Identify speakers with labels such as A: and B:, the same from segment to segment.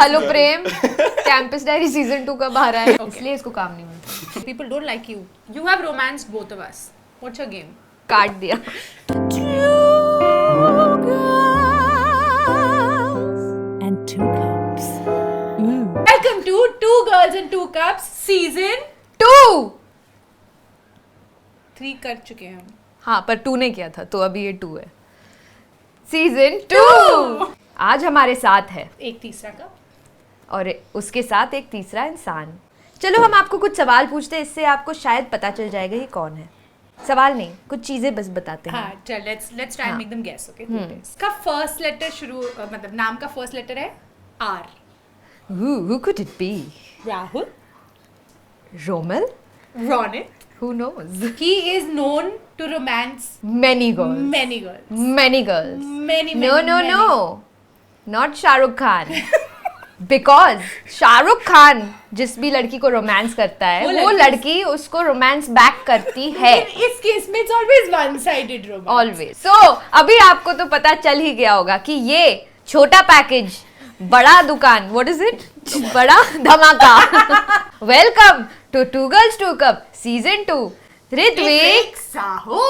A: Hello प्रेम, campus diary season 2 कब आ रहा है? इसलिए इसको काम नहीं मिलता।
B: People don't like you. You have romanced both of us. What's your game?
A: काट दिया।
C: And 2 cups.
B: Welcome to Two Girls and Two Cups season
A: 2
B: 3 कर चुके हैं हम.
A: हाँ, पर 2 ने किया था तो अभी ये 2 है। सीजन 2 आज हमारे साथ है
B: एक तीसरा कप.
A: और उसके साथ एक तीसरा इंसान। चलो हम आपको कुछ सवाल पूछते हैं, इससे आपको शायद पता चल जाएगा ये कौन है। सवाल नहीं, कुछ चीजें बस बताते हैं।
B: हाँ, चल let's try and make them guess. Okay, who it is? का first letter शुरू मतलब नाम का first letter है R.
A: Who could it be?
B: Rahul.
A: Romel?
B: Ronit.
A: Who knows?
B: He is known to romance
A: Many girls.
B: many girls.
A: Many girls.
B: Many.
A: No. Not Shahrukh Khan. Because Shahrukh Khan जिस भी लड़की को romance करता है वो लड़की उसको रोमांस बैक करती है।
B: इस केस में it's always one sided romance.
A: Always. So अभी आपको तो पता चल ही गया होगा कि ये छोटा पैकेज बड़ा दुकान, व्हाट इज इट, बड़ा धमाका। Welcome to two girls two cup season 2। Ritwik
B: Sahoo.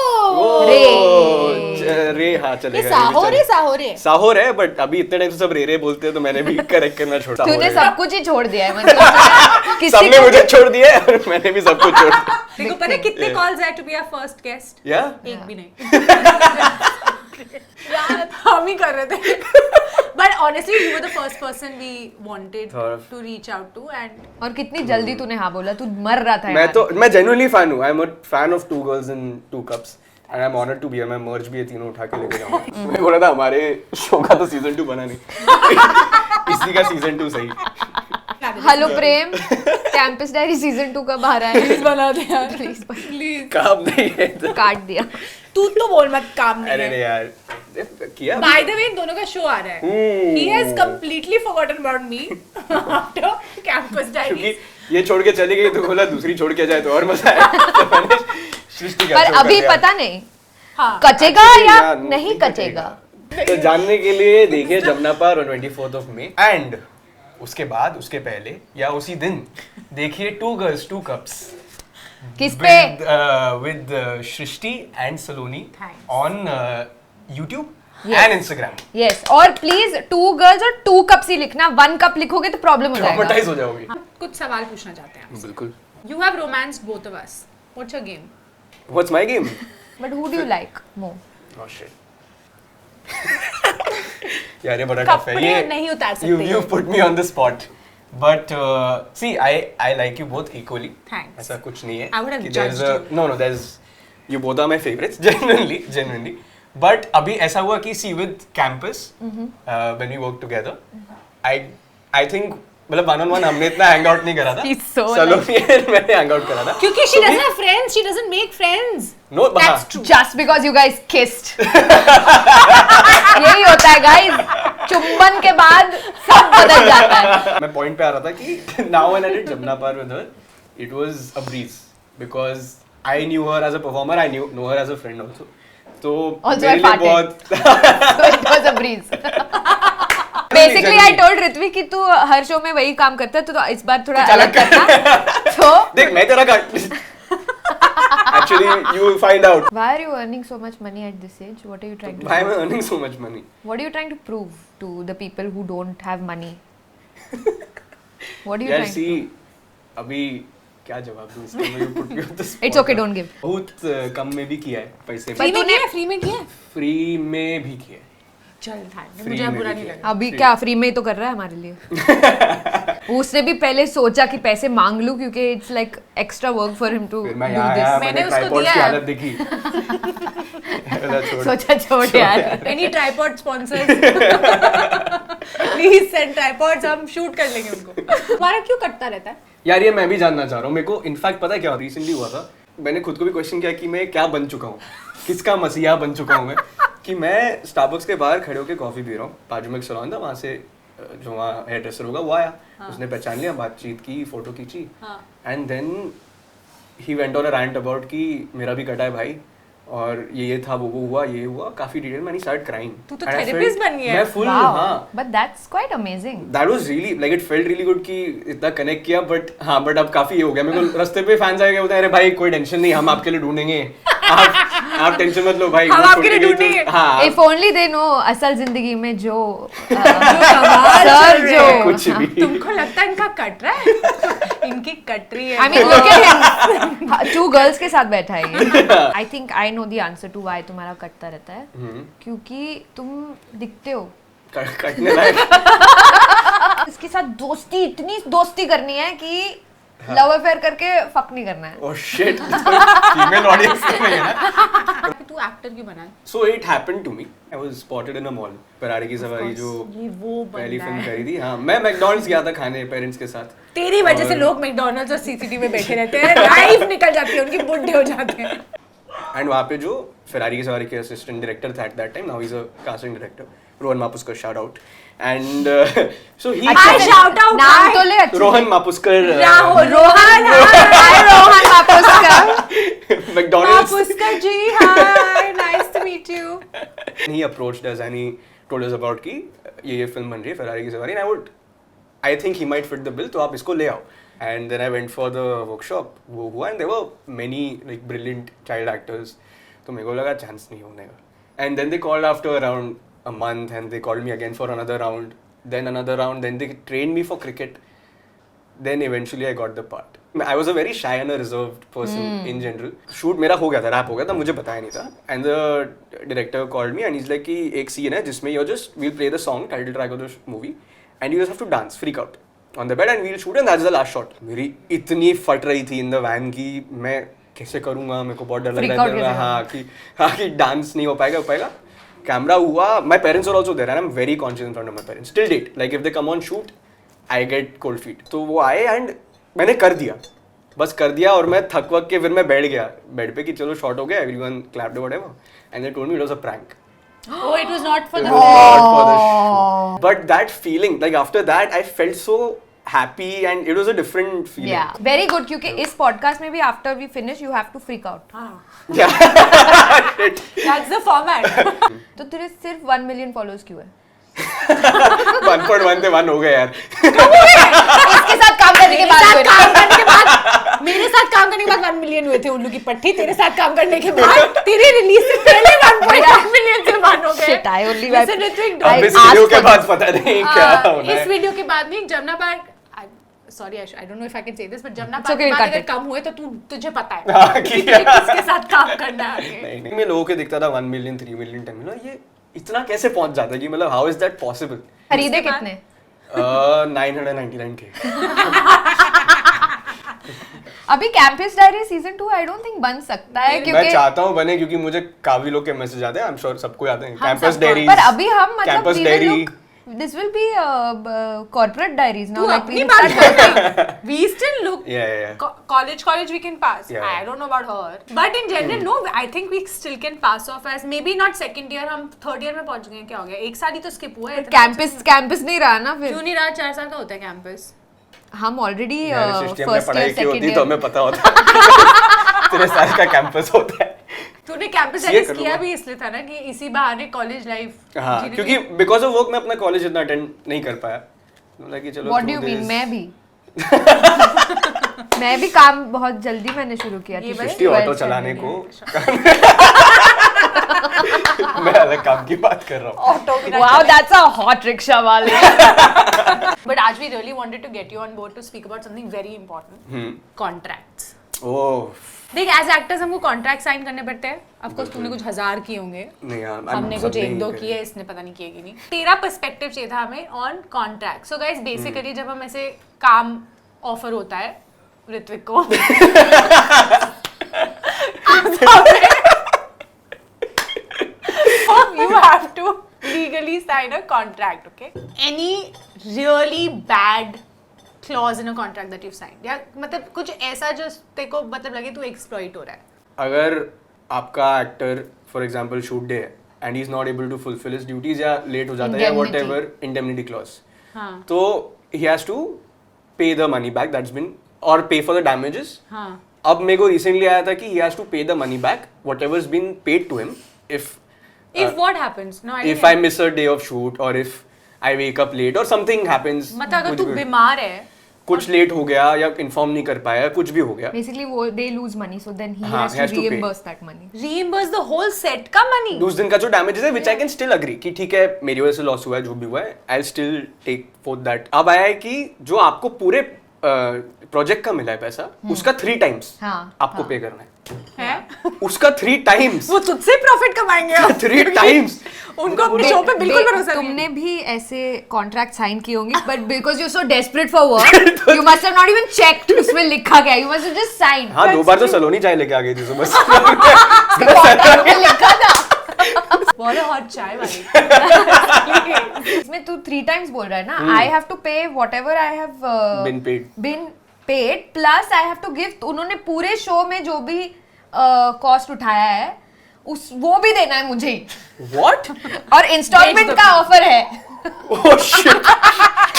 D: रे हाँ चलेगा।
B: साहोर है.
D: बट अभी इतने टाइम से सब रे बोलते हैं तो मैंने भी करेक्ट करना छोड़ा।
A: तूने सब कुछ ही छोड़ दिया है, मतलब
D: सबने मुझे छोड़ दिया है और मैंने भी सब कुछ छोड़ दिया।
B: देखो पता है कितने कॉल्स आए to be our first guest?
D: या
B: एक भी नहीं. यार हम ही कर रहे थे. But honestly, you were the first person we wanted to reach out to and
A: और कितनी जल्दी तूने हाँ बोला, तू मर रहा था यार।
D: मैं genuinely fan हूँ। I'm a fan of Two Girls and Two Cups and I'm honored to be here। मैं merge भी ये तीनों उठा के लेके जाऊँगा। मैं बोला था हमारे शो का तो सीजन 2 बना नहीं, इसी का सीजन 2 सही।
A: हेलो प्रेम, कैंपस डायरी सीजन 2 कब आ रहा है?
B: please बना दे यार.
A: प्लीज।
D: काम नहीं है तो।
A: काट दिया।
B: तू तो बोल मत काम नहीं
D: अरे
B: है.
D: नहीं यार किया।
B: By the way, इन दोनों का शो आ रहा है. He has completely forgotten about me after campus diaries.
D: क्योंकि ये छोड़ के चली गई तो बोला दूसरी छोड़ के जाए तो और मजा आए। तो मैंने सृष्टि का
A: पर
D: show कर
A: अभी
D: दिया।
A: पता नहीं
B: हाँ.
A: कचेगा
D: Actually,
A: या
D: यार,
A: नहीं कचेगा।
D: तो जानने के लिए देखिए जमुना पार on 24th of May and उसके बाद उसके पहले या उसी दिन देखिए टू गर्ल्स टू कप्स
A: किस पे?
D: with Srishti and Saloni
B: Thanks.
D: on YouTube
A: Yes.
D: and Instagram।
A: Yes, और प्लीज 2 गर्ल्स और 2 कप्स ही लिखना। 1 कप लिखोगे तो प्रॉब्लम हो जाएगा।
D: ट्रॉमेटाइज हो जाओगी।
B: कुछ सवाल पूछना चाहते हैं आपसे.
D: बिल्कुल।
B: You have romanced both of us. What's your game?
D: What's my game?
A: But who do you like more?
D: Oh shit। यार ये बड़ा टफ है
B: कपड़े
D: ये।
B: नहीं उतार सकते.
D: You put me on the spot। But see, I like you both equally।
B: Thanks.
D: ऐसा कुछ नहीं है।
B: I would have
D: कि there's
B: judged
D: a- No, there's you both are my favorites genuinely। But अभी ऐसा हुआ कि see with campus when we work together, I think मतलब one on one हमने इतना hang out नहीं करा था।
A: He's so
D: सलोनी और मैंने hang out करा था।
B: क्योंकि she doesn't have friends. She doesn't make friends.
D: No,
B: That's
D: हाँ।
B: true.
A: Just because you guys kissed. यही होता है गाइज, चुंबन के बाद सब बदल जाता है।
D: मैं पॉइंट पे आ रहा था कि now when I did Jamuna par with her, it was a breeze because I knew her as a performer, I know her as a friend also। तो
A: Also
D: मेरे
A: I
D: लिए
A: farted.
D: बहुत
A: So it was a breeze. Basically I told Ritwik कि तू हर show में वही काम करता है तो इस बार थोड़ा अलग करना। तो
D: देख मैं तेरा actually you will find out
A: why are you earning so much money at this age? What are you trying to
D: why am I
A: prove?
D: earning so much money।
A: What are you trying to prove to the people who don't have money? What are you
D: यार
A: trying
D: see
A: to
D: अभी क्या जवाब दूं इसका, मैं put me on the spot।
A: It's okay, don't give।
D: बहुत कम में भी किया है पैसे
A: पर तूने
B: फ्री में किया.
D: फ्री में भी किया है।
B: चल था.
D: Free
B: मुझे
D: में
B: बुरा
D: भी
B: नहीं
D: किया।
B: लगा.
A: अभी क्या फ्री में ही तो कर रहा है हमारे लिए। उसने भी पहले सोचा कि पैसे मांग लूं क्योंकि it's like extra work for him to
D: फिर
A: डू
D: मैं यहाँ आया,
A: दिस।
B: मैंने उसको
D: ट्राइपॉड्स
B: दिया
D: की
B: है।
D: हालत देखी। अरे छोड़।
A: सोचा छोड़ यार।
B: Any tripod sponsors? Please send tripods. हम shoot कर लेंगे उनको. हमारा क्यों कटता रहता है?
D: यार ये मैं भी जानना चाह रहा हूँ। मेरे को इनफैक्ट पता है क्या रिसेंटली हुआ था, मैंने खुद को भी क्वेश्चन किया कि मैं क्या बन चुका हूँ, किसका मसीहा बन चुका हूँ मैं। कि मैं स्टारबक्स के बाहर खड़े होकर कॉफी पी रहा हूँ, बाजू में एक सैलून था, वहाँ से जो वहाँ हेयर ड्रेसर होगा वो आया। उसने पहचान लिया, बातचीत की, फोटो खींची and then he went on a rant about कि मेरा भी कटा है भाई, और ये था वो हुआ ये हुआ काफी डिटेल में, स्टार्ट क्राइंग।
B: तू तो थेरेपिस्ट बन गया।
D: मैं फुल हाँ,
A: but that's quite amazing.
D: That was really like it felt really good कि इतना कनेक्ट किया। बट अब काफी ये हो गया, मेरे को रास्ते पे फैंस आए बोलते हैं अरे भाई कोई टेंशन नहीं, हम आपके लिए ढूंढेंगे, आप टेंशन मत लो भाई,
B: हम आपके लिए ढूंढेंगे।
D: हाँ
A: इफ ओनली दे नो असल जिंदगी में जो
B: कमाल
A: सर
B: चल
A: जो
B: रहे हैं।
D: कुछ भी
B: तुमको लगता है इनका कट रहा है? इनकी कट रही है।
A: I mean look at him, two girls के साथ बैठा है ये। I think I know the answer to why तुम्हारा कटता रहता है, क्योंकि तुम दिखते हो।
D: कटने लायक।
A: इसके साथ दोस्ती, इतनी दोस्ती करनी है कि लव अफेयर करके फक नहीं करना है।
D: ओह शिट, फीमेल ऑडियंस में है ना।
B: तू एक्टर क्यों बना?
D: So it happened to me. I was spotted in a mall. Ferrari Ki सवारी जो
B: ये वो
D: पहली
B: बंदा
D: फिल्म
B: है।
D: करी थी। हाँ, मैं मैकडॉनल्ड्स गया था खाने पेरेंट्स के साथ।
B: तेरी वजह से लोग मैकडॉनल्ड्स और सीसीटीवी में बैठे रहते हैं, लाइफ निकल जाती है उनकी, बुढ़े हो जाते हैं।
D: एंड वहाँ पे जो फरारी की सवारी के असिस्टेंट डायरेक्टर था at that time, now he is a casting director, Rohan Mapuskar, shout out. And so he
B: Hi, shout out,
A: नाम
B: hi.
A: तो ले अच्छे
D: Rohan Mapuskar
B: Rahul, Rohan,
A: hi Rohan Mapuskar.
D: McDonald's
B: Pushkar ji, hi, nice to meet you.
D: he approached us and he told us about कि ये film बन रही है Ferrari Ki सवारी, and I think he might fit the bill, तो आप इसको ले आओ। And then I went for the workshop, वो हुआ, and there were many like brilliant child actors, तो मेरे को लगा चांस नहीं होने का। And then they called after around a month, and they called me again for another round, then another round, then they trained me for cricket, then eventually I got the part. I was a very shy and a reserved person in general. Shoot मेरा हो गया था, rap हो गया था, मुझे बताया नहीं था। And the director called me and he's like कि एक scene है जिसमें we'll play the song, title track of the movie, and you just have to dance, freak out on the bed, and we'll shoot, and that's the last shot. मेरी इतनी फट रही थी in the van की मैं कैसे करूँगा, मेरे को बहुत डर लग रहा था कि डांस नहीं हो पाएगा। कैमरा हुआ, my parents are also there and I'm very conscious in front of my parents till date, like if they come on shoot I get cold feet। तो वो आए and मैंने कर दिया, बस कर दिया, और मैं थक वक के फिर मैं बैठ गया बेड पे कि चलो शॉट हो गया, everyone clapped or whatever, and they told me it was a prank.
B: Oh, it was not for
D: It
B: the
D: was not for the shoot. But that feeling, like after that I felt so happy and it was a different feeling.
A: Yeah, very good, क्योंकि इस podcast में भी after we finish you have to freak out।
D: Yeah.
B: That's the format.
A: तो तेरे सिर्फ 1 million followers क्यों है?
D: 1.1 थे 1 हो गए यार।
A: इसके साथ काम करने के बाद हुए ना?
B: मेरे साथ काम करने के बाद 1 मिलियन हुए थे उल्लू की पट्टी, तेरे साथ काम करने के बाद तेरे रिलीज से पहले 1.1 मिलियन से 1 हो गए।
A: Shit, I only
B: Listen, Ritwik,
D: अब इस वीडियो के बाद पता नहीं क्या होना
B: इस
D: है।
B: वीडियो के बाद नहीं, Jamuna park, sorry I don't know if I can say this, but Jamuna
A: It's
B: park
A: okay,
B: के बाद
A: cut
B: अगर
A: it.
B: कम हुए तो तुझे पता है
D: हाँ,
B: कि
D: क्या?
B: तुझे किसके साथ काम करना है आगे।
D: नहीं, मैं लोगों के दिखता था 1 मिलियन 3 मिलियन 10 मिलियन, ये इतना कैसे पहुंच जाता है कि मतलब हाउ इज दैट पॉसिबल।
A: खरीदे कितने?
D: 999 के।
A: अभी campus diary season 2 I don't think बन सकता है,
D: मैं
A: क्योंकि
D: चाहता हूँ बने, क्योंकि मुझे काफी लोग के मैसेज आते हैं, आई एम श्योर सबको आते हैं, कैंपस
B: सबको।
D: डायरी,
A: पर अभी हम मतलब
D: campus
A: we will
D: diary.
A: look- this will be corporate diaries now,
B: तू
A: like
B: अपनी
A: we
B: बात
A: start
B: कर, we still look
D: Yeah.
B: college we can pass.
D: Yeah.
B: I don't know about her, but in general no, I think we still can pass off as maybe not second year, हम third year में पहुंच गए हैं, क्या हो गया, एक साल ही तो skip हुआ है। इतना
A: कैंपस नहीं रहा ना फिर।
B: क्यों नहीं रहा? 4 साल का होता है कैंपस।
A: हम ऑलरेडी
D: सिस्टम में
A: फर्स्ट
D: पढ़ाई
A: ईयर
D: की होती
A: सेकंड
D: तो
A: ईयर
D: हमें पता होता। 3 साल का कैंपस होता है।
B: तूने कैंपस
D: ये
B: डायरीज
D: कर
B: किया
D: लूंगा।
B: भी इसलिए था ना कि इसी बहाने कॉलेज लाइफ।
D: हाँ, क्योंकि बिकॉज ऑफ वर्क मैं अपना कॉलेज इतना अटेंड नहीं कर पाया, मतलब कि चलो
A: what do you
D: through
A: mean?
D: this-
A: मैं भी मैं भी काम बहुत जल्दी मैंने शुरू किया
B: ये
A: थी
B: भाई
D: 50 ऑटो
A: 12th
D: चलाने
A: में।
D: को मैं अलग काम की बात कर रहा हूँ।
B: ऑटो भी
A: Wow, that's a hot rickshaw वाले।
B: But आज we really wanted to get you on board to speak about something very important. Contracts.
D: ओह
B: देख, एज एक्टर्स हमको कॉन्ट्रैक्ट साइन करने पड़ते हैं। ऑफ कोर्स तूने कुछ 1000 किए होंगे,
D: नहीं यार,
B: हमने कुछ 1-2 किए, इसने पता नहीं किए कि नहीं। तेरा पर्सपेक्टिव चाहिए था हमें on contract. So guys, basically जब हम ऐसे काम ऑफर होता है ऋत्विक को you have to legally sign a contract, okay? Any really bad clause in a contract that you've signed, या मतलब कुछ ऐसा जो तेरे को मतलब लगे तू एक्सप्लॉइट हो रहा है?
D: अगर आपका actor for example shoot day है and he is not able to fulfil his duties या लेट हो जाता है या
A: Indemnity.
D: व्हाटएवर, इंडेमनिटी क्लॉज,
B: हाँ
D: तो he has to pay the money back that's been और पे फॉर द डैमेजेस
B: हाँ
D: अब मेरे को रिसेंटली आया था कि he has to pay the money back whatever's been paid to him
B: If what happens? No, I
D: if I miss a day of shoot or if I wake up late or something happens.
B: मतलब अगर तू
D: कुछ-
B: बीमार है
D: कुछ late हो गया या इन्फॉर्म नहीं कर पाया कुछ भी हो गया
A: Basically, they lose money, so then he
D: हाँ,
A: has
D: he has
A: to
D: to pay.
A: reimburse that money.
B: reimburse the whole set का money.
D: उस दिन का जो डैमेज है विच आई कैन स्टिल अग्री कि ठीक है मेरी वजह से लॉस हुआ है जो भी हुआ है I still take for that. अब आया है कि जो आपको पूरे प्रोजेक्ट का मिला है पैसा उसका 3 टाइम्स
A: हाँ,
D: आपको
A: हाँ।
D: पे करना है
B: है
D: उसका 3 टाइम्स
B: वो तुझसे प्रॉफिट कमाएंगे अब।
D: 3 टाइम्स
B: उनको अपने शो पे बिल्कुल भरोसा नहीं
A: तुमने भी ऐसे कॉन्ट्रैक्ट साइन किए होंगे but because you so desperate for work you must have not even checked उसमें लिखा क्या यू मस्ट जस्ट साइन
D: हाँ 2 बार तो सलोनी चाय लेके आ गई थी सुबह
A: कॉन्ट्रैक्ट में लिखा था
B: बहुत हॉट चाय वाली।
A: इसमें तू 3 टाइम्स बोल रहा है ना I have to pay whatever I have
D: Been
A: paid plus I have to give उन्होंने पूरे शो में जो भी कॉस्ट उठाया है उस वो भी देना है मुझे ही
D: व्हाट
A: और इंस्टॉलमेंट का ऑफर है
D: ओह शिट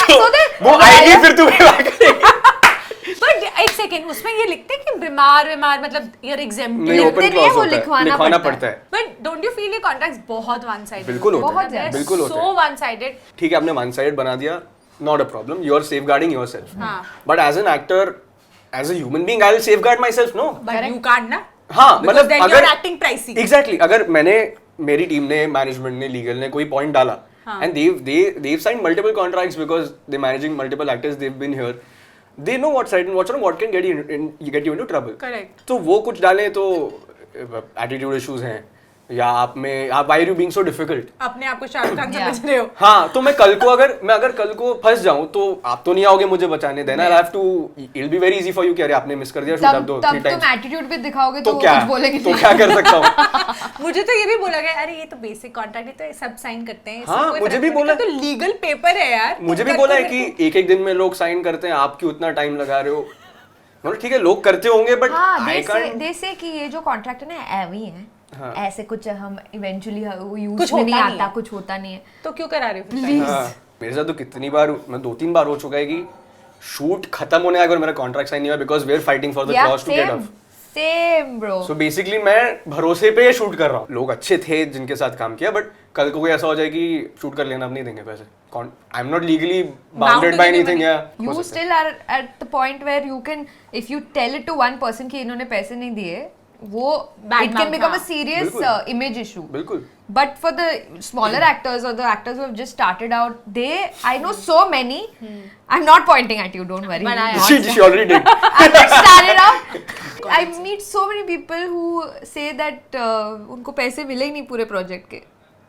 A: So then-
D: वो आएगी फिर तुम्हें
B: बट एक सेकंड उसमें ये लिखते हैं कि बीमार मतलब you're exempt.
D: नहीं
A: लिखते
D: ओपन
A: नहीं है,
D: क्लॉज
A: वो
D: होता है
A: लिखवाना
D: लिखवाना
A: पड़ता
D: पड़ता है
B: But don't you feel ये कॉन्ट्रैक्ट्स बहुत वन साइडेड?
D: बिल्कुल होता
A: बहुत
D: है
A: ज्यादा।
D: बिल्कुल होता है
B: So one sided.
D: ठीक है आपने वन साइड बना दिया not a problem you are safeguarding yourself
B: हाँ।
D: But as an actor as a human being I will safeguard my self no
B: But you can't ना.
D: हाँ
B: Because
D: मतलब
B: then
D: अगर
B: you're acting pricey.
D: एग्जैक्टली अगर मैंने मेरी टीम ने management ने लीगल ने कोई पॉइंट डाला and they've signed multiple contracts because they're managing multiple actors they've been here they know what's right and what's wrong what can get you into trouble
B: Correct.
D: तो वो कुछ डालें तो एटीट्यूड इश्यूज हैं या आप में आप why are you being so difficult
B: अपने आप को शाहरुख खान
A: Yeah.
B: समझ रहे हो.
D: हाँ तो मैं अगर कल को फंस जाऊं तो आप तो नहीं आओगे मुझे बचाने देना I have to it'll be very easy for you कि अरे आपने मिस कर दिया शूट आप दो 3
A: तब तुम
D: टाइम्स
A: एटीट्यूड भी दिखाओगे
D: तो
A: तो
D: क्या
A: कुछ बोलेंगे
D: तो
A: नहीं।
D: क्या कर सकता हूँ
B: मुझे तो ये भी बोला गया अरे ये तो बेसिक कॉन्ट्रैक्ट है तो ये सब साइन करते हैं इसमें
D: हाँ,
B: कोई
D: मुझे
B: फर्क
D: भी
B: नहीं
D: बोला।
B: पड़ता, तो लीगल पेपर है यार.
D: मुझे भी
B: तुम
D: बोला है
B: करते
D: कि एक दिन में लोग साइन करते हैं आप क्यों उतना टाइम लगा रहे हो मतलब ठीक है लोग करते होंगे बट
A: हाँ
D: आई कांट
A: दे से कि ये जो कॉन्ट्रैक्ट है ना एवी है
D: हाँ।
A: ऐसे कुछ हम इवेंचुअली वो यूज
B: कुछ
A: में
B: होता
A: नहीं
B: नहीं
A: आता
B: है।
A: कुछ होता नहीं है
B: तो क्यों करा रहे हो फिर?
A: प्लीज
D: मेरे साथ तो कितनी बार मैं 2-3 बार हो चुका है कि शूट खत्म होने अगर मेरा कॉन्ट्रैक्ट साइन नहीं हुआ because we are fighting for the
A: या
D: clause to get
A: same
D: of
A: same bro
D: so basically मैं भरोसे पे शूट कर रहा हूँ लोग अच्छे थे जिनके साथ काम किया बट कल को कोई ऐसा हो जाए कि शूट कर लेना अब नहीं देंगे पैसे I am not legally bounded
B: to
D: by
B: give you
D: anything
B: money.
D: या
A: you still are at the point where you can if you tell it to one person कि इन्होंने पैसे नहीं दिए वो
B: Bad
A: it can
B: mouth,
A: become a
B: हाँ।
A: serious
D: बिल्कुल।
A: image issue
D: बिल्कुल
A: but for the smaller actors or the actors who have just started out I know so many I'm not pointing at you don't worry
B: But I
A: Not-
D: she already did
A: I've just started out I meet so many people who say that उनको पैसे मिले ही नहीं पूरे project के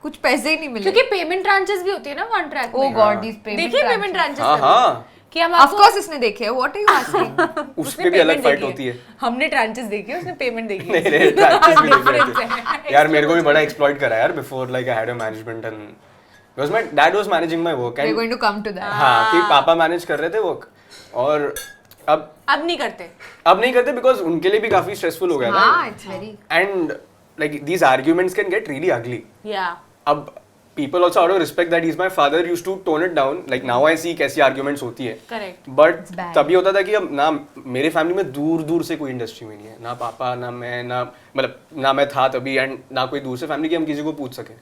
A: कुछ पैसे ही नहीं मिले
B: क्योंकि पेमेंट ट्रांचेस भी होती है ना कॉन्ट्रैक्ट
A: oh
B: में.
A: god these payment
B: देखिए पेमेंट
A: tranches.
B: ट्रांचेस
D: हाँ हाँ
B: कि हम
A: of
B: आपको
A: course इसने देखे what are you asking
D: उसमें भी अलग फाइट होती है
B: हमने ट्रांचेस देखी है उसने पेमेंट देखी है.
D: नहीं नहीं practice भी देख रहे
B: Difference है.
D: थे यार मेरे को भी बड़ा एक्सप्लॉइट करा यार before like I had a management and because my dad was managing my work
A: we're
D: and
A: going to come to that
D: हाँ कि पापा मैनेज कर रहे थे वर्क और
B: अब नहीं करते.
D: अब नहीं करते बिकॉज उनके लिए भी काफी स्ट्रेसफुल हो गया
A: हाँ
D: था
A: it's very
D: and like these arguments can get really अगली
B: या
D: अब people also out of respect that he's my father used to tone it down like now I see कैसी arguments होती है
B: करेक्ट.
D: But
A: It's bad.
D: तभी होता था कि अब ना मेरे फैमिली में दूर दूर से कोई इंडस्ट्री में नहीं है ना पापा ना मैं ना मतलब ना मैं था तभी एंड ना कोई दूर से फैमिली की हम किसी को पूछ सके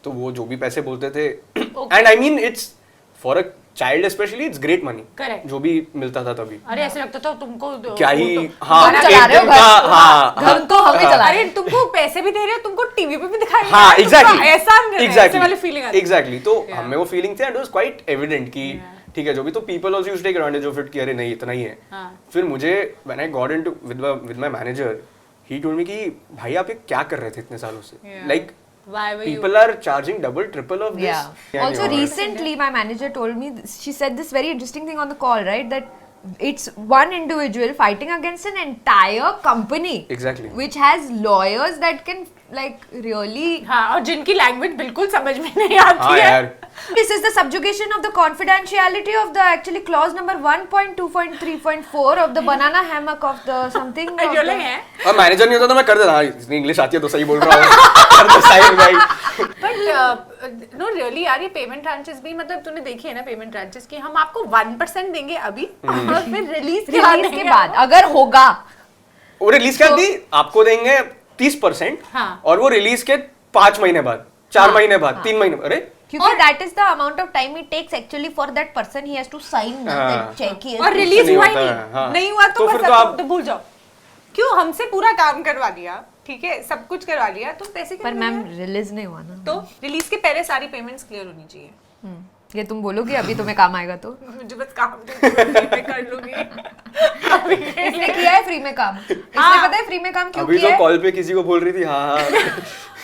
D: तो वो जो भी पैसे बोलते थे and I mean it's for a child specially it's great money
B: Correct.
D: जो भी मिलता था तभी
B: अरे ऐसे लगता था तुमको
D: क्या ही
B: वो तो-
D: हाँ
A: घर चला
D: एक
A: रहे हो,
D: दिन का
A: घर-
D: हाँ
A: घर तो हमें चला रहे
B: अरे तुमको पैसे भी दे रहे हो तुमको टीवी पे भी दिखाएंगे
D: हाँ
B: यार, तुमको
D: एग्जैक्टली
B: ऐसा ऐसे वाली फीलिंग आती है.
D: एग्जैक्टली तो
B: Yeah.
D: हमें वो फीलिंग थी एंड वाज क्वाइट एविडेंट कि ठीक है जो भी तो people also used take advantage of it कि अरे नहीं इतना ही है
B: हाँ.
D: फिर मुझे when I got into with my manager he told me कि भाई आप ये क्या कर रहे थे इतने सालों से
B: Yeah.
D: Like
B: Why were you?
D: people are charging double triple of this
A: Yeah. Also,
D: and
A: recently, my manager told me she said this very interesting thing on the call, right? That it's one individual fighting against an entire company,
D: Exactly.
A: which has lawyers that can like really.
B: हाँ और जिनकी language बिल्कुल समझ में नहीं
D: हाँ
B: आती है.
D: यार
A: This is the subjugation of the confidentiality of the actually clause number 1.2.3.4 of the banana hammock of the something. of
B: जो लोग
A: the-
B: हैं
D: और मैनेजर नहीं होता तो मैं कर देता हाँ इतनी इंग्लिश आती है तो सही बोल रहा हूँ कर दो साइन भाई
B: बट नो रियली यार ये पेमेंट ट्रांचेस भी मतलब तूने देखी है ना पेमेंट ट्रांचेस की हम आपको 1% देंगे अभी और फिर रिलीज के बाद
A: Release के
B: देंगे
A: बाद
B: आपको.
A: अगर होगा
D: वो रिलीज कर दी, आपको देंगे 30%,
B: हाँ।
D: और वो रिलीज के 5 महीने बाद, 4 महीने बाद, 3 महीने, अरे
A: क्योंकि that is the amount of time it takes actually for that person he has to sign
D: हाँ।
A: that check he has
B: और
A: to-
B: रिलीज
D: नहीं
B: हुआ ही
D: होता
B: नहीं,
D: है, हाँ।
B: नहीं हुआ तो
D: तो
B: बस
D: फिर तो
B: अब
D: आप-
B: तो भूल जाओ। क्यों, हमसे पूरा काम करवा लिया, ठीक है, सब कुछ करवा लिया, तुम पैसे क्यों
A: पर
B: नहीं
A: मैम
B: दिए?
A: रिलीज नहीं हुआ ना।
B: तो रिलीज के पहले सारी पेमेंट्स क्लियर होनी चाहिए।
A: ये तुम बोलोगे अभी तुम्हें काम आएगा तो।
B: मुझे बस काम दे दो, मैं कर लूंगी। अभी के लिए।
A: इसने किया है फ्री में काम, इसने
B: हाँ।
A: पता है फ्री में काम क्यों
D: अभी
A: किया
D: तो
A: है?
D: कॉल पे किसी को बोल रही थी, हाँ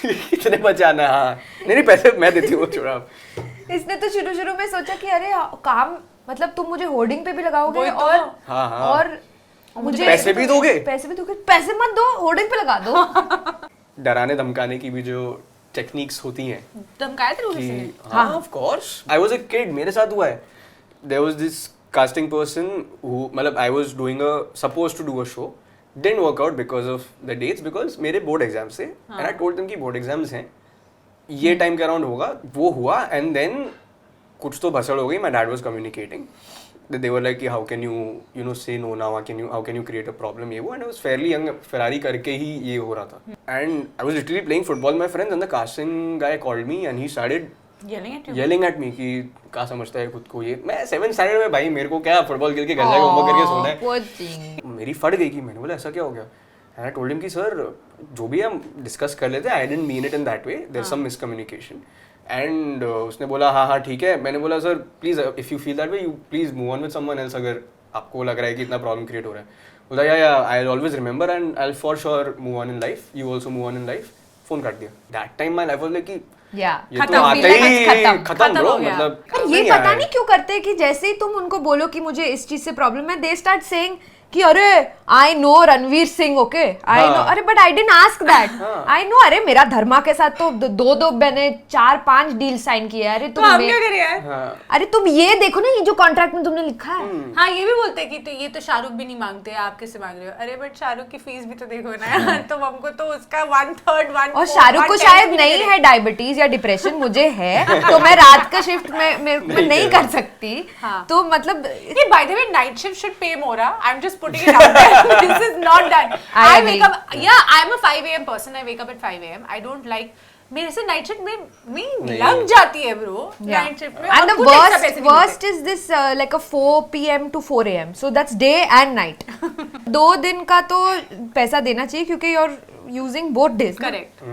D: कितने बचे आना है, हाँ नहीं पैसे मैं देती हूँ, छोड़ा आप।
A: इसने तो शुरू में सोचा कि अरे काम मतलब तुम मुझे होर्डिंग पे भी लगाओगे
B: वही तो।
A: और
D: हाँ, हाँ।
A: और मुझे
D: पैसे भी दोगे?
A: पैसे भी दोगे, पैसे मत दो, होर्डिंग पे लगा दो।
D: डराने धमकाने की भी जो टेक्निक्स होती हैं
B: धमकाया थे
D: कि
B: उसे?
D: हाँ of course, I was a kid, मेरे साथ हुआ है। There was this casting person who, मतलब I was doing a suppose to do a show, didn't work out because of the dates, because मेरे बोर्ड एग्जाम्स थे and I told them कि board exams हैं, ये time के around होगा, वो हुआ एंड देन कुछ तो भसड़ हो गई, my dad was communicating, they were like how can you say no now, how can you create a problem, ये वो, and I was fairly young, Ferrari करके ही ये हो रहा था, and I was literally playing football with my friends and the casting guy called me and he started yelling at me कि क्या समझता है खुद को ये, मैं 7th स्टैंडर्ड में, भाई मेरे को क्या फुटबॉल खेल के घर जाके होमवर्क करके सोना है,
A: poor thing.
D: मेरी फट गई कि मैंने बोला ऐसा क्या हो गया, and I told him कि सर जो भी हम डिस्कस कर लेते हैं, I didn't mean it in that way, there's some miscommunication. And उसने बोला हाँ ठीक है, मैंने बोला sir please if you feel that way you please move on with someone else, अगर आपको लग रहा है कि इतना प्रॉब्लम क्रिएट हो रहा है, बोला या I will always remember and I will for sure move on in life, you also move on in life, phone काट दिया। That time my life was like कि
A: Yeah.
D: ये
B: खत्म,
D: तो आते
B: feel like
D: ही
B: it's
D: खत्म
B: खत्म
D: bro,
B: हो गया।
D: मतलब
A: पर ये
D: नहीं
A: पता
D: यार।
A: नहीं क्यों करते हैं कि जैसे ही तुम उनको बोलो कि मुझे इस चीज से प्रॉब्लम है, दे स्टार्ट सेइंग कि अरे I know Ranveer Singh, okay I know, अरे but I didn't ask that, I know, अरे मेरा धर्मा के साथ तो दो मैंने 4-5 डील साइन किए, अरे
B: तो
A: तुम
B: हम क्या करें यार?
D: हाँ,
A: अरे तुम ये देखो ना, ये जो कॉन्ट्रैक्ट में तुमने लिखा है,
B: हाँ, ये भी बोलते हैं कि तो ये तो शाहरुख भी नहीं मांगते, आप किससे मांग रहे हो? अरे बट शाहरुख की फीस भी तो देखो ना यार, तो हमको तो उसका 1/3
A: और शाहरुख को शायद नहीं है डायबिटीज या डिप्रेशन, मुझे है, तो मैं रात का शिफ्ट में नहीं कर सकती,
B: हाँ।
A: तो मतलब
B: ये by the way night shift should pay more. I'm just putting it out there. This is not done.
A: I
B: I
A: agree.
B: wake up. Yeah, I'm a 5 a.m. person. I wake up at 5 a.m. I don't like. मेरे से night shift में लग जाती है bro, night shift में,
A: and
B: और
A: the
B: कुछ extra पैसे नहीं
A: worst
B: मिलते।
A: is this like a 4 p.m. to 4 a.m. so that's day and night. 2 दिन का तो पैसा देना चाहिए क्योंकि you're using both days.
B: Correct.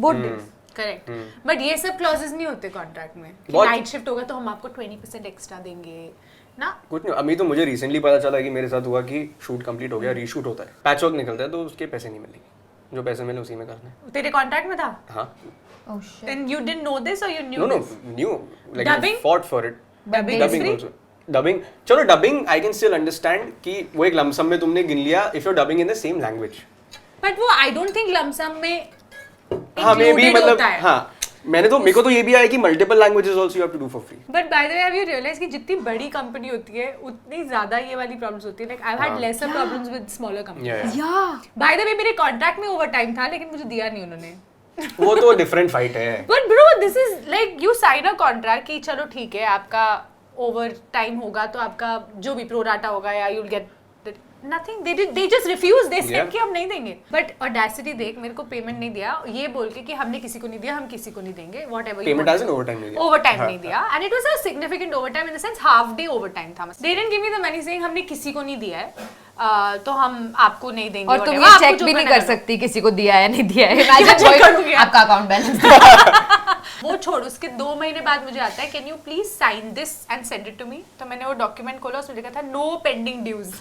A: Both days.
B: Correct, but ये सब क्लॉजेस नहीं होते कॉन्ट्रैक्ट में कि
D: बहुत-
B: नाइट शिफ्ट होगा तो हम आपको 20% एक्स्ट्रा देंगे ना।
D: कुछ नहीं, अभी तो मुझे रिसेंटली पता चला कि मेरे साथ हुआ कि शूट कंप्लीट हो गया, रीशूट होता है, पैच वर्क निकलता है, तो उसके पैसे नहीं मिलेंगे, जो पैसे मिले उसी में करना है।
B: तेरे कॉन्ट्रैक्ट में था?
D: हाँ,
A: Oh shit.
B: Then you didn't know this or you knew
D: no
B: this?
D: new, like I
B: Dubbing?
D: fought for it.
B: Dubbing is
D: Dubbing
B: free?
D: also. Dubbing, चलो dubbing I can still understand कि वो एक lump sum में तुमने गिन लिया if you're dubbing in the same language.
B: But वो I don't think lump sum में
D: हाँ मे भी
B: included
D: मतलब
B: होता है।
D: हाँ, मेरे को तो ये भी आया कि multiple languages also you have to do for free.
B: But by the way have you realise कि जितनी बड़ी कंपनी होती है उतनी ज्यादा ये वाली प्रॉब्लम्स होती है, like I had lesser problems with smaller companies.
A: Yeah.
B: By the way मेरे कॉन्ट्रैक्ट में ओवर टाइम था लेकिन मुझे दिया नहीं उन्होंने।
D: वो तो डिफरेंट फाइट है।
B: But bro this is like you sign a contract कि चलो ठीक है आपका ओवर टाइम होगा तो आपका जो भी प्रोराटा होगा या you will get nothing, they just refuse, they said
D: Yeah.
B: कि हम नहीं देंगे। बट ऑडेसिटी देख, मेरे को पेमेंट नहीं दिया ये बोल के कि हमने किसी को नहीं दिया, हम किसी को नहीं देंगे, whatever
D: payment as an overtime नहीं दिया।
B: ओवरटाइम नहीं दिया and it was a significant overtime in the sense half day overtime था। They didn't give me the money saying हमने किसी को नहीं दिया है तो हम आपको नहीं देंगे।
A: और तुम
B: whatever,
A: ये
B: आपको
A: चेक
B: जो
A: भी नहीं
B: करना
A: कर
B: करो।
A: सकती किसी को दिया है नहीं दिया है।
B: मैं
A: Imagine
B: check
A: कोई-
B: कर दूंगी।
A: आपका अकाउंट बैलेंस।
B: वो छोड़, उसके 2 महीने बाद मुझे आता है can you please sign this and send it to me, तो मैंने वो डॉक्यूमेंट खोला, उसमें लिखा था नो पेंडिंग ड्यूज।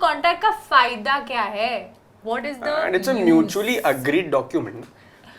B: कॉन्ट्रैक्ट का फायदा क्या है? What is the
D: and it's a mutually agreed document,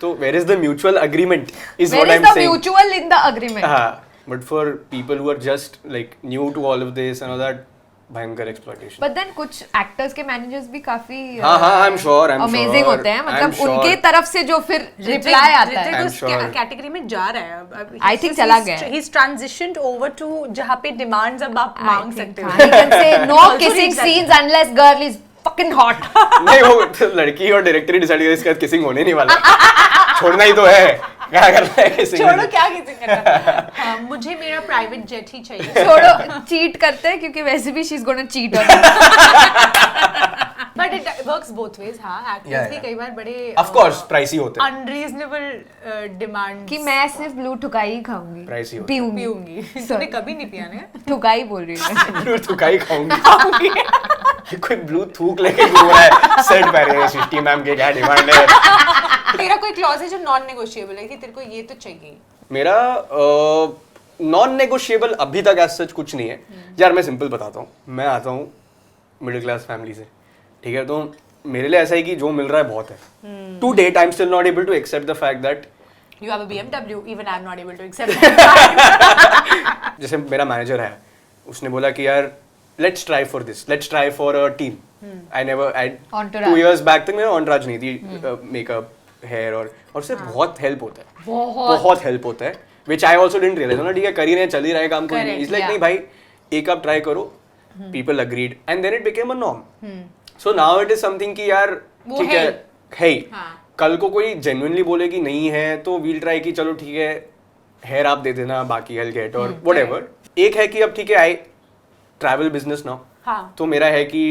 D: तो where is the mutual agreement is
A: Where
D: what I
A: is
D: am
A: the
D: saying.
A: mutual in the agreement?
D: हाँ, but for people who are just like new to all of this and all that, भयंकर exploitation.
A: But then कुछ actors के managers भी काफी
D: हाँ, हाँ, I'm sure, I'm
A: amazing
D: sure,
A: होते हैं,
D: I'm
A: मतलब
D: sure.
A: उनके तरफ से जो फिर रिप्लाई आता है।
D: I'm sure.
B: कैटेगरी में जा रहा है अब।
A: I think चला गया है।
B: He's transitioned over to जहाँ पे डिमांड्स अब आप मांग सकते हो।
A: He can say no
B: Also
A: kissing
B: reads that.
A: scenes unless girl is fucking hot.
D: नहीं, वो तो लड़की और डायरेक्टर ही डिसाइड करे इसके बाद किसिंग होने नहीं वाला, छोड़ना ही तो है। क्या करना है किसी
B: छोड़ो क्या किसिंग करना हाँ, मुझे मेरा प्राइवेट जेट ही चाहिए
A: छोड़ो चीट करते हैं क्योंकि वैसे भी she is gonna cheat on
B: but it works both ways हाँ एक्टर्स भी कई बार बड़े
D: ऑफ कोर्स प्राइसी होते हैं,
B: अनरीजनेबल डिमांड
A: कि मैं सिर्फ ब्लू ठुकाई ही खाऊंगी,
D: Pricey होता है।
A: पीऊंगी
B: पीऊंगी तूने कभी नहीं पिया ना
A: ठुकाई बोल रही हूँ
D: ब्लू थूकाई खाऊंगी कोई ब्लू थूक लेके घूम रहा है सेट पे रहे सिस्टी मैम के क्या डिमांड है।
B: तेरा कोई क्लॉज है जो नॉन नेगोशिएबल है कि तेरे को ये तो चाहिए
D: मेरा नॉन नेगोशिएबल अभी तक ऐसा सच कुछ नहीं है यार। मैं सिंपल बताता हूँ, मैं आता हूँ मिडिल क्लास फैमिली से, ठीक है, तो मेरे लिए ऐसा है कि जो मिल रहा है बहुत है। To date I am still not able to accept the fact that
B: You have a BMW, even I'm not able to accept that.
D: जैसे मेरा मैनेजर है, उसने बोला कि यार let's try for this, let's try for a team. I never I
A: Entourage.
D: 2 years back तक मेरा ऑनराज नहीं थी, मेकअप हेयर और उससे बहुत हेल्प होता है, बहुत हेल्प होता है, which I also didn't realise. ना ठीक है कर ही रहे, चल ही रहा है काम, कोई नहीं, इज लाइक नहीं भाई एक आप ट्राई करो, people agreed and then it became a norm. So now it is something कि यार ठीक है ही, कल को कोई जेन्युइनली बोले कि नहीं है तो वील ट्राई कि चलो ठीक है हेयर आप दे देना, बाकी आई गेट और व्हाटएवर। एक है कि अब ठीक है आई ट्रैवल बिजनेस नाउ,
B: हाँ.
D: तो मेरा है कि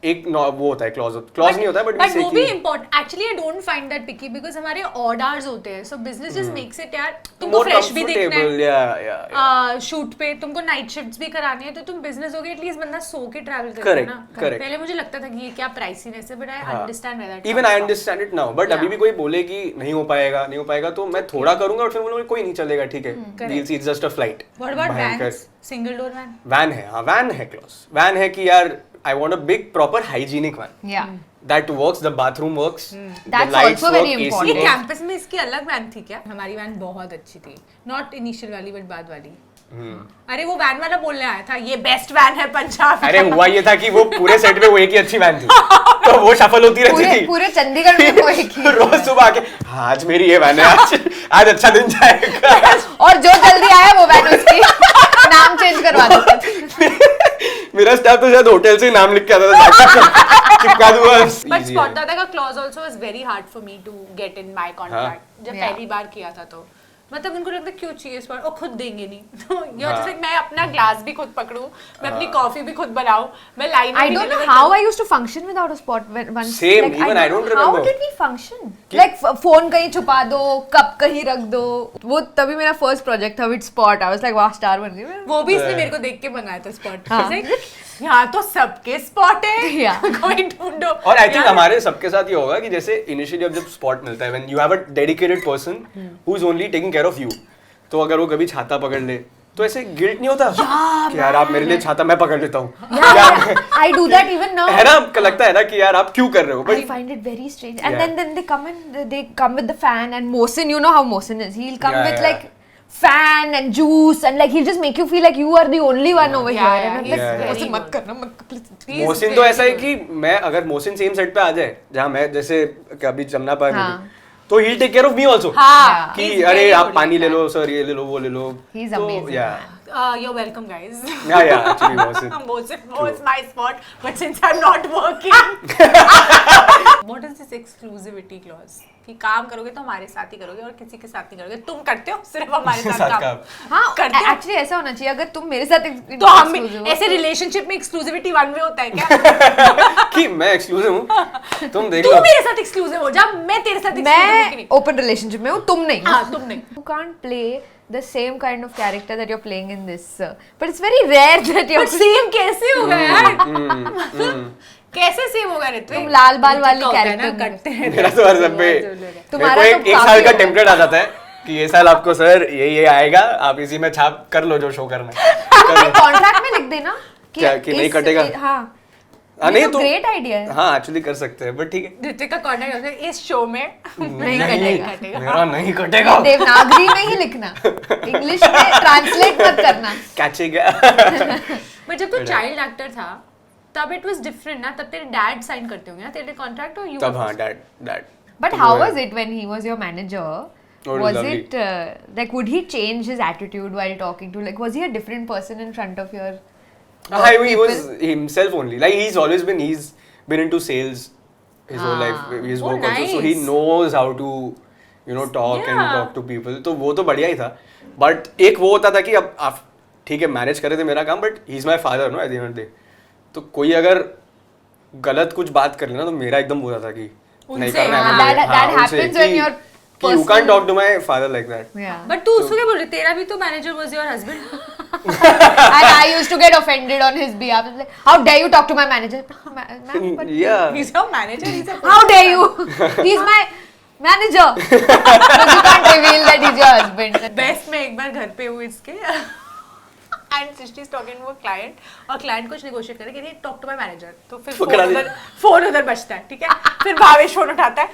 D: एक वो होता है क्लॉज नहीं होता है बट
B: वो भी important actually I don't find that picky because हमारे ऑड आवर्स होते हैं so business just makes it यार तुमको फ्रेश भी देखना है शूट पे तुमको नाइट शिफ्ट्स भी करानी है तो तुम बिजनेस हो गए एटलीस्ट बंदा सो के ट्रैवल करे ना। पहले मुझे लगता था कि ये क्या प्राइसीनेस है but I understand that
D: even I understand it now but अभी भी कोई बोले कि नहीं हो पाएगा तो मैं थोड़ा करूंगा और फिर बोलूंगा कोई नहीं चलेगा ठीक है, we'll see it's just a flight.
B: What about vans, single door van?
D: Van है, हाँ वैन है, क्लॉज वैन है कि यार I want a big proper hygienic one.
A: Yeah.
D: That works, the bathroom works.
A: That's
D: the lights
A: also very
D: work, AC
A: important.
B: ये
D: works.
B: Campus में इसकी अलग वैन थी क्या? हमारी वैन बहुत अच्छी थी, नॉट इनिशियल वाली बट बाद वाली। अरे वो वैन वाला बोलने आया था ये बेस्ट वैन है पंजाब।
D: अरे हुआ ये था कि वो पूरे सेट में वो एक ही अच्छी वैन थी तो वो शफल होती रहती थी
A: पूरे चंडीगढ़ में वो एक ही
D: रोज सुबह आके हाँ, आज मेरी ये वैन है, आज अच्छा दिन जाएगा
A: और जो जल्दी आया वो वैन उसकी नाम चेंज करवा दो।
D: मेरा स्टाफ तो शायद होटल से नाम लिख के आता था चिपका दूंगा।
B: बट स्पॉट दादा का clause also was very hard for me to get in my contract जब पहली बार किया था तो मतलब उनको लगता क्यों चाहिए स्पॉट और खुद देंगे नहीं तो यू जस्ट लाइक मैं अपना ग्लास भी खुद पकड़ूं, मैं अपनी कॉफी भी खुद बनाऊं, मैं line
A: I don't know how I used to function without a spot once.
D: Same,
A: like,
D: even I don't
A: How
D: remember.
A: did we function? Like phone कहीं छुपा दो, कप कहीं रख दो. वो तभी मेरा first project था with spot. I was like वाह स्टार बन गई.
B: वो भी इसने मेरे को देख के बनाया था स्पॉट। यहाँ तो सबके स्पॉट है कोई ढूंढो।
D: और आई थिंक हमारे सबके साथ ये होगा कि जैसे इनिशियली अब जब स्पॉट मिलता है when you have a dedicated person who is only taking care of you, तो अगर वो कभी छाता पकड़ ले तो ऐसे गिल्ट नहीं होता कि यार आप मेरे लिए छाता मैं पकड़ लेता हूँ।
A: I do that even now.
D: है ना, आपको लगता है ना कि यार आप क्यों कर रहे हो
A: I
D: but
A: find it very strange. And then they come with the fan and Mohsin, you know how Mohsin is. He'll come with like fan and juice and like he'll just make you feel like you are the only one over here. And I'm like, Mohsin मत करना मत please.
D: Mohsin तो ऐसा है कि मैं अगर Mohsin same set पे आ जाए जहाँ मैं जैसे कभी जमना पाए मुझे तो he'll take care of me also.
B: हाँ,
D: कि
B: he's
D: अरे
B: very
D: आप
B: good
D: पानी ले
B: like
D: लो सर, ये ले लो वो ले लो।
A: He's
D: तो,
A: amazing,
D: yeah.
B: You're welcome guys.
D: Yeah, actually Mohsin.
B: Mohsin was my spot, but since I'm not working. What is this exclusivity clause? कि काम करोगे तो हमारे साथ ही करोगे और किसी के साथ नहीं करोगे। तुम करते हो सिर्फ हमारे साथ काम।
A: हाँ,
B: करते हो?
A: actually ऐसा होना चाहिए अगर तुम मेरे साथ
B: तो हम ऐसे रिलेशनशिप में एक्सक्लूसिविटी वन वे होता है क्या?
D: कि मैं एक्सक्लूसिव हूँ, तुम देख
B: तू
D: लो।
B: मेरे साथ एक्सक्लूसिव हो जा, मैं तेरे साथ exclusive
A: मैं ओपन रिलेशनशिप में हूँ, तुम नहीं।
B: हाँ, तुम नहीं।
A: You can't play the same kind of character that you're playing in this, but it's very rare that you're.
B: But same कैसे होगा यार? कैसे सेम होगा ऋत्विक?
A: तुम लाल बाल वाली
B: ऋत्विक का होता है
A: character
B: ना, कटते हैं।
D: मेरा तो हर सब पे
A: तुम्हारा
D: मेरे
A: तो
D: को एक
A: काफी
D: साल का
A: होगा।
D: टेम्पलेट आ जाता है कि ये साल आपको सर ये आएगा, आप इसी में छाप कर लो जो शो करना है।
A: कॉन्ट्रैक्ट में लिख देना
D: क्या कि नहीं कटेगा?
A: हाँ,
D: नहीं तो
A: ग्रेट आइडिया है।
D: हाँ एक्चुअली कर सकते हैं बट ठीक है।
B: ऋत्विक का कॉन्टैक्ट होता है इस शो में
A: नहीं कटेगा।
D: मेरा नहीं कटेगा।
A: देवनागरी में ही लिखना, इंग्लिश में ट्रांसलेट मत करना।
D: कैचेगा।
B: बट जब तू चाइल्ड एक्टर था तब इट वाज डिफरेंट ना, तब तेरे डैड साइन करते होंगे ना तेरे कॉन्ट्रैक्ट और यू
D: तब हाँ dad.
A: But how was it when he was your manager?
D: Oh,
A: Was
D: lovely.
A: it like would he change his attitude while talking to, like was he a different person in front of your
D: He was himself only. Like he's been into sales his whole life. He's
B: Oh,
D: work also, so he
B: nice.
D: knows how to you know talk and
B: Yeah.
D: Talk to people, तो वो तो बढ़िया ही था. But एक वो होता था कि अब आप ठीक है मैनेज कर रहे थे मेरा काम, but he is my father no at the end of the day. तो कोई अगर गलत कुछ बात कर लेना तो मेरा एकदम बुरा था कि नहीं करना है मुझे.
A: that happens when you're
D: कि you can't talk to my father like that.
A: Yeah.
B: But तू उसको क्या बोल रही, तेरा भी तो manager was your husband.
A: And I used to get offended on his behalf. I was like, how dare you talk to my manager? Ma'am, but
D: Yeah.
B: He's your manager, he's a
A: how dare you? He's my manager. But you can't reveal that he's your husband.
B: Best में एक बार घर पे हूँ इसके and Srishti is talking to a client और client कुछ negotiate करे कि टॉक टू माय मैनेजर, तो फिर
D: पकड़ा दिया।
B: फोन उधर बजता है, ठीक है. फिर भावेश फोन उठाता है,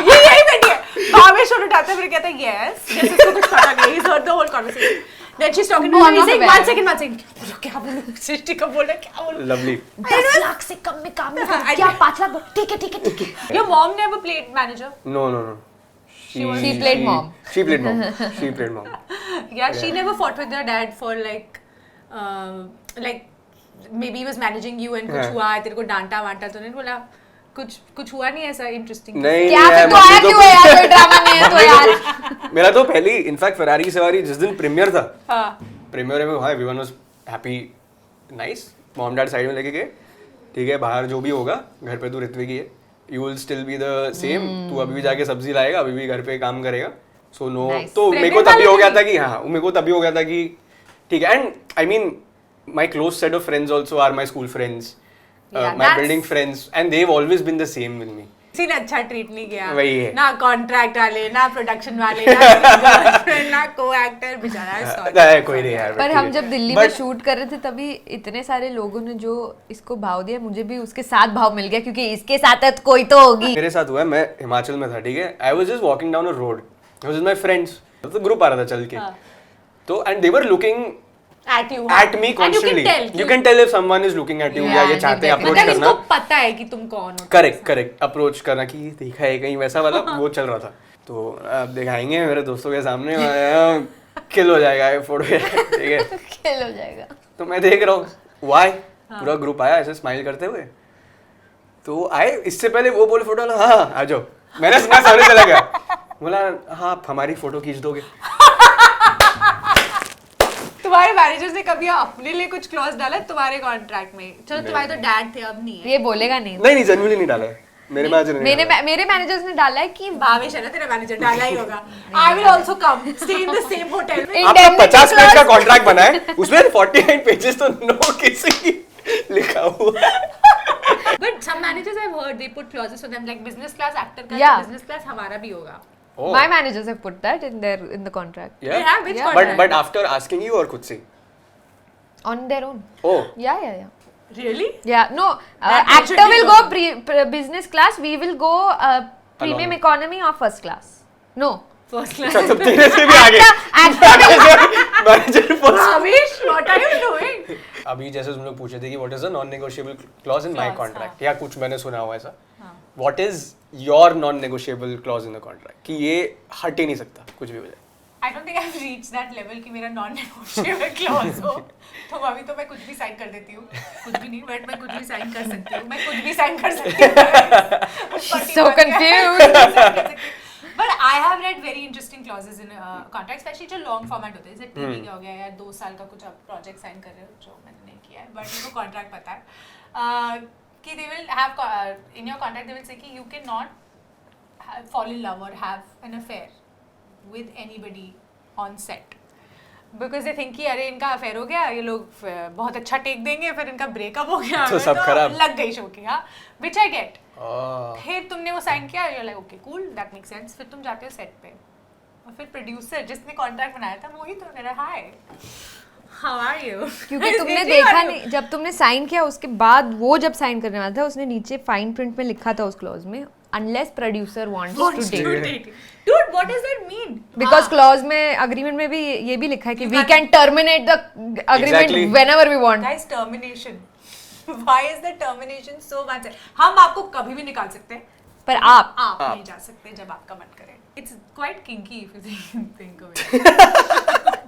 B: ये यही बैठी है, भावेश फोन उठाता है, फिर कहता है यस, जैसे उसको कुछ पता नहीं, he's heard the whole conversation. Then she's talking to
A: Oh,
B: him,
A: I'm
B: he's
A: not
B: saying
A: aware.
B: 1 second, क्या बोलूं, सृष्टि को बोल रहा है, क्या बोलूं.
D: Lovely.
A: 10 लाख से कम में काम नहीं करता. क्या 5 लाख? ठीक है.
B: Your mom never played manager.
D: No.
A: She played mom.
D: She played mom.
B: Yeah, she never fought with your dad for like maybe he was managing you and कुछ
D: हाँ.
B: हुआ है, तेरे को डांटा वांटा, तो नहीं बोला कुछ हुआ नहीं ऐसा इंटरेस्टिंग.
D: नहीं
A: क्या
D: यार,
A: फिर तो आया
D: मम्मी
A: क्यों है यार? कोई ड्रामा नहीं है तो यार.
D: मेरा तो पहली इनफैक्ट फरारी की सवारी जिस दिन प्रीमियर था,
B: हाँ.
D: प्रीमियर में हाँ everyone was happy, nice. Mom dad side में लेके गए, ठीक है बाहर जो भी होगा, घर पे तो ऋत्विक ही है, you will still be the same. तू अभी भी जाके सब्जी लाएगा, अभी भी घर पे काम करेगा. So no,
A: Nice.
D: तो मेरे को तभी हो गया था कि हाँ, मेरे को तभी हो गया था कि ठीक है. And I mean my close set of friends also are my school friends,
B: Yeah,
D: my
B: that's-
D: building friends, and they have always been the same with me.
B: किसी ने अच्छा ट्रीट नहीं किया,
D: वही है.
B: ना कॉन्ट्रैक्ट वाले, ना प्रोडक्शन वाले, ना गर्लफ्रेंड, ना को एक्टर, बेचारा. sorry.
D: कोई नहीं यार.
A: पर
D: ठीक
A: हम
D: है.
A: जब दिल्ली में
D: But-
A: शूट कर रहे थे तभी इतने सारे लोगों ने जो इसको भाव दिया, मुझे भी उसके साथ भाव मिल गया क्योंकि इसके साथ है तो कोई तो होगी.
D: मेरे साथ हुआ है, मैं हिमाचल में था, ठीक है. I was just walking down a road, I was with my friends, तो ग्रुप आ रहा था चल के. तो and they were looking
B: At you,
D: at me
B: and
D: constantly. You can tell if someone is looking at you,
A: Yeah,
D: या ये चाहते हैं
A: exactly.
D: अप्रोच
B: मतलब
D: करना.
B: इसको पता है कि तुम कौन हो.
D: करेक्ट अप्रोच करना कि देखा है कहीं, वैसा वाला वो चल रहा था. तो अब दिखाएंगे मेरे दोस्तों के सामने, किल हो जाएगा ये फोटो, ठीक है.
A: खेल हो जाएगा.
D: तो मैं देख रहा हूँ वाई पूरा ग्रुप आया ऐसे स्माइल करते हुए. तो आए, इससे पहले वो बोले फोटो हाँ आ जाओ, मैंने सुना सामने चला गया, बोला हाँ आप हमारी फोटो खींच दोगे.
B: तुम्हारे मैनेजर ने कभी अपने लिए कुछ क्लॉज डाला है तुम्हारे कॉन्ट्रैक्ट में? चलो तुम्हारे तो डैड थे, अब नहीं है.
A: ये बोलेगा नहीं.
D: नहीं जेन्युइनली नहीं डाला है मेरे मैनेजर ने.
A: मेरे मैनेजर्स ने डाला है कि
B: भावेश है ना तेरा मैनेजर, डाला ही होगा. I will also come stay in the same hotel.
D: आपका 50 पेज का कॉन्ट्रैक्ट बना है, उसमें 49 पेजेस तो नो किसिंग लिखा हुआ.
B: But some managers I have heard they put clauses for them like business class actor का,
A: Yeah.
B: बिजनेस क्लास हमारा भी होगा.
D: Oh.
A: my managers have put that in the contract.
D: Yeah.
B: They have which
A: Yeah.
B: contract?
D: But after asking you or खुद से?
A: On their own.
D: Oh.
A: Yeah.
B: Really?
A: Yeah, no.
B: That
A: Actor
B: should be
A: will go
B: proper.
A: business class. We will go premium
D: Along.
A: economy or first class. No.
B: First class.
D: अच्छा, तब तेरे से भी आगे. Manager first.
B: Bhavesh, what are you doing?
D: अभी जैसे तुम लोग पूछे थे कि what is the non negotiable clause in my
B: Clause,
D: contract, या कुछ मैंने सुना हुआ ऐसा. What is your non negotiable clause in the contract कि ये हट ही नहीं सकता कुछ भी हो जाए.
B: I don't think I've reached that level कि मेरा non-negotiable clause हो. तो अभी तो मैं कुछ भी साइन कर देती हूँ, कुछ भी नहीं, बट मैं कुछ भी साइन कर सकती हूँ, मैं कुछ भी साइन कर सकती हूँ.
A: So confused.
B: But I have read very interesting clauses in contract, especially जो long format होते हैं, जैसे टीवी का हो गया या 2 साल का कुछ आप प्रोजेक्ट साइन कर रहे हो, जो मैंने नहीं किया है, बट मेरे को कॉन्ट्रैक्ट पता है कि they will have in your contract they will say कि you cannot fall in love or have an affair with anybody on set because they think कि अरे इनका अफेयर हो गया, ये लोग बहुत अच्छा टेक देंगे, फिर इनका ब्रेकअप हो गया
D: तो सब खराब.
B: लग गई शो की. हाँ, which I get.
D: Ah.
B: फिर तुमने वो साइन किया, you're like okay cool that makes sense. फिर तुम जाते हो सेट पे और फिर प्रोड्यूसर जिसने कॉन्ट्रैक्ट बनाया था वो ही तो मेरा हाय how are you
A: क्योंकि तुमने देखा नहीं, जब तुमने साइन किया उसके बाद वो जब साइन करने वाला था उसने नीचे फाइन प्रिंट में लिखा था उस क्लॉज में unless producer wants to date.
B: Dude, what does that mean?
A: Because clause में agreement में भी ये भी लिखा है कि we can terminate the agreement
D: Exactly.
A: whenever we want.
B: Guys, termination. Why is the termination so much? हम आपको कभी भी निकाल सकते हैं,
A: पर आप
B: आप नहीं जा सकते जब आपका मन करे. It's quite kinky if you think of it.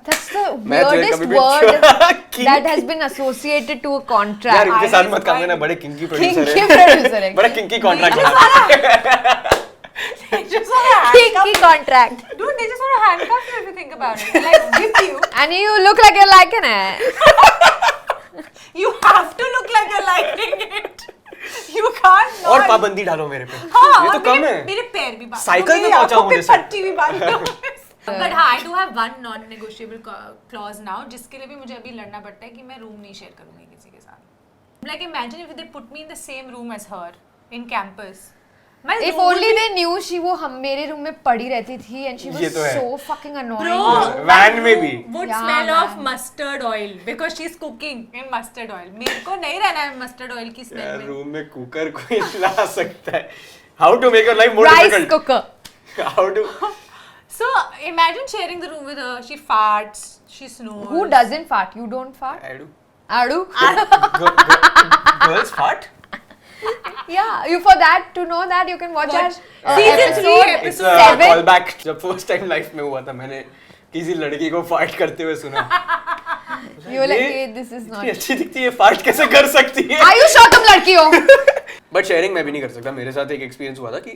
A: that's the
D: मैं तो
A: weirdest
D: कभी भी
A: word
D: kinky.
A: that has been associated to a
D: यार
A: contract.
D: इनके
B: I
D: साथ
B: was
D: मत काम
B: fine.
D: करना, बड़े किंकी प्रोड्यूसर
A: Kinky
D: है.
A: producer है.
D: बड़ा किंकी कॉन्ट्रैक्ट बना.
B: They just want to handcuff
A: Kinky contract.
B: Dude, they just want to handcuff you if you think about it. Like, whip you.
A: And you look like you're liking it.
B: You have to look like you're liking it. You can't not.
D: और पाबंदी डालो मेरे पे।
B: हाँ,
D: ये
B: और
D: तो कम है।
B: मेरे पैर भी बांध
D: साइकिल
B: दो,
D: पे
B: मेरी
D: पहुंचा
B: आंखों
D: हूँ
B: पे
D: जैसे।
B: पट्टी भी बांध दो। But हाँ, I do have one non-negotiable clause now, जिसके लिए भी मुझे अभी लड़ना पड़ता है कि मैं रूम नहीं शेयर करूँगी किसी के साथ। Like imagine if they put me in the same room as her in campus.
A: If only they knew वो हम मेरे रूम में पड़ी रहती थी and she
D: ये
A: was
D: तो है।
A: so fucking annoying.
B: Bro,
D: van में भी।
B: would
A: Yeah,
B: smell of
A: man.
B: mustard oil because she's cooking in mustard oil. मेरे को नहीं रहना है mustard oil की smell
D: यार
B: में.
D: रूम में कुकर कोई ला सकता है। How to make your life more
A: Rice
D: difficult?
A: cooker.
D: How to?
B: So imagine sharing the room with her. She farts, she snores.
A: Who doesn't fart? You don't fart?
D: I do.
A: Adu?
D: Girls fart?
A: Yeah, you for that to know that you can watch our
B: Season 3
A: episode
D: It's
B: episode
D: a
A: 7.
D: callback. जब first time life में हुआ था मैंने किसी लड़की को fart करते हुए सुना।
A: You were like,
D: ये
A: "Hey, this is
D: इतनी
A: not."
D: अच्छी दिखती है फार्ट कैसे कर सकती है?
A: Are you sure तुम लड़की हो?
D: बट शेयरिंग मैं भी नहीं कर सकता। मेरे साथ एक एक्सपीरियंस हुआ था कि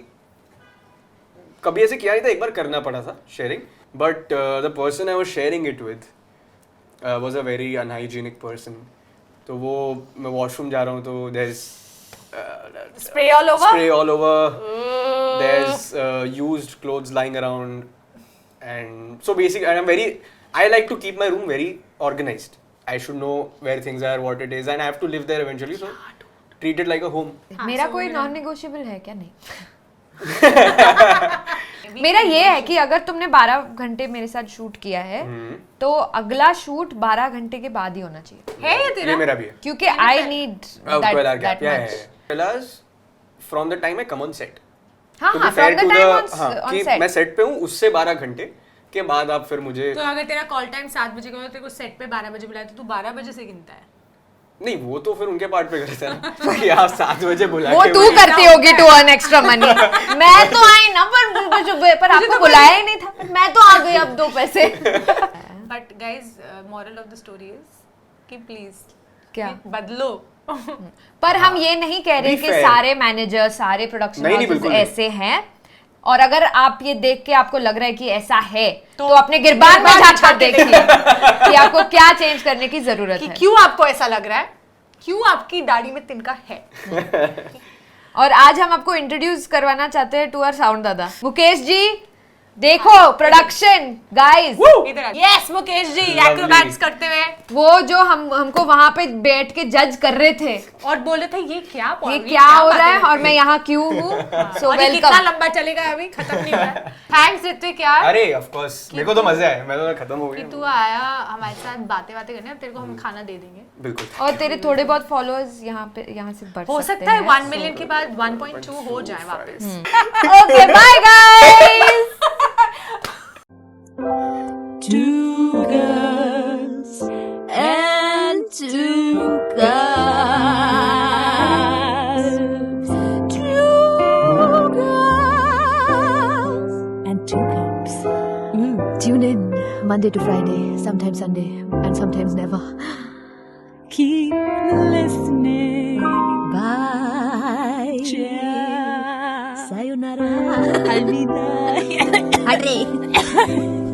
D: कभी ऐसे किया नहीं था, एक बार करना पड़ा था sharing, but the person I was sharing it with was a very unhygienic person. तो वो मैं वॉशरूम जा रहा हूँ तो there is
B: Spray all over?
D: spray all over. There's used clothes lying around, and so basically, I like to keep my room very organized. I should know where things are, what it is, and I have to live there eventually. So treat it like a home.
A: मेरा कोई non negotiable है क्या? नहीं। मेरा ये है कि अगर तुमने 12 घंटे मेरे साथ शूट किया है तो अगला शूट 12 घंटे के बाद ही होना चाहिए।
B: है ये तेरा?
D: ये मेरा भी है।
A: क्योंकि I need that much.
D: Plus, from the time I come on set.
A: हाँ
D: To
A: हाँ,
D: be fair
A: from the
D: to
A: time
D: हाँ,
A: on
D: कि
A: set.
D: मैं सेट पे हूँ उससे 12 घंटे के बाद आप फिर मुझे
B: तो अगर तेरा कॉल टाइम 7 बजे का हो, तेरे को सेट पे 12 बजे बुलाया तो तू 12 बजे से गिनता है?
D: नहीं, वो तो फिर उनके पार्ट पे करते हैं ना कि आप 7 बजे बुला
A: वो
D: के
A: तू
D: मुझे-
A: करती होगी टू अर्न एक्स्ट्रा मनी। मैं तो आई ना पर आपको बुलाया ही नहीं था। मैं तो आ गई अब 2 पैसे।
B: But guys, moral of the story is कि please
A: क्या?
B: बदलो।
A: पर हम ये नहीं कह रहे
D: Be
A: कि
D: fair.
A: सारे मैनेजर सारे प्रोडक्शन
D: नहीं,
A: हाउसेस
D: बिल्कुल नहीं।
A: ऐसे हैं। और अगर आप ये देख के आपको लग रहा है कि ऐसा है तो अपने गिरबान में जाकर देखिए कि आपको क्या चेंज करने की जरूरत
B: कि
A: है।
B: क्यों आपको ऐसा लग रहा है? क्यों आपकी दाढ़ी में तिनका है?
A: और आज हम आपको इंट्रोड्यूस करवाना चाहते हैं टू आवर साउंड दादा मुकेश जी। देखो प्रोडक्शन गाइस,
B: इधर यस मुकेश जी एक्रोबैट्स करते हुए
A: वो जो हमको वहां पे बैठ के जज कर रहे थे
B: और बोले थे ये क्या
A: हो रहा है और मैं यहाँ क्यों हूँ। सो
B: और ये कितना
A: वेलकम।
B: लंबा चलेगा अभी खत्म नहीं हो रहा है। थैंक्स ऋत्विक यार
D: अरे ऑफ कोर्स मेरे को तो मजा है, मैं तो खत्म हो
B: कि
D: गया
B: तू आया हमारे साथ बातें करने। अब तेरे को हम खाना दे देंगे।
D: बिल्कुल।
A: और तेरे थोड़े बहुत फॉलोअर्स यहाँ से बढ़
B: हो
A: सकते
B: सकता है
A: हैं।
B: 1 मिलियन के बाद 1.2 हो जाए वापस।
A: Okay bye guys.
C: Two girls and two cubs. Two girls and two cubs.
E: Tune in Monday to Friday, sometimes Sunday, and sometimes never.
C: Keep listening.
E: Bye.
C: Ciao.
E: Sayonara.
C: Alvida.
E: Hare.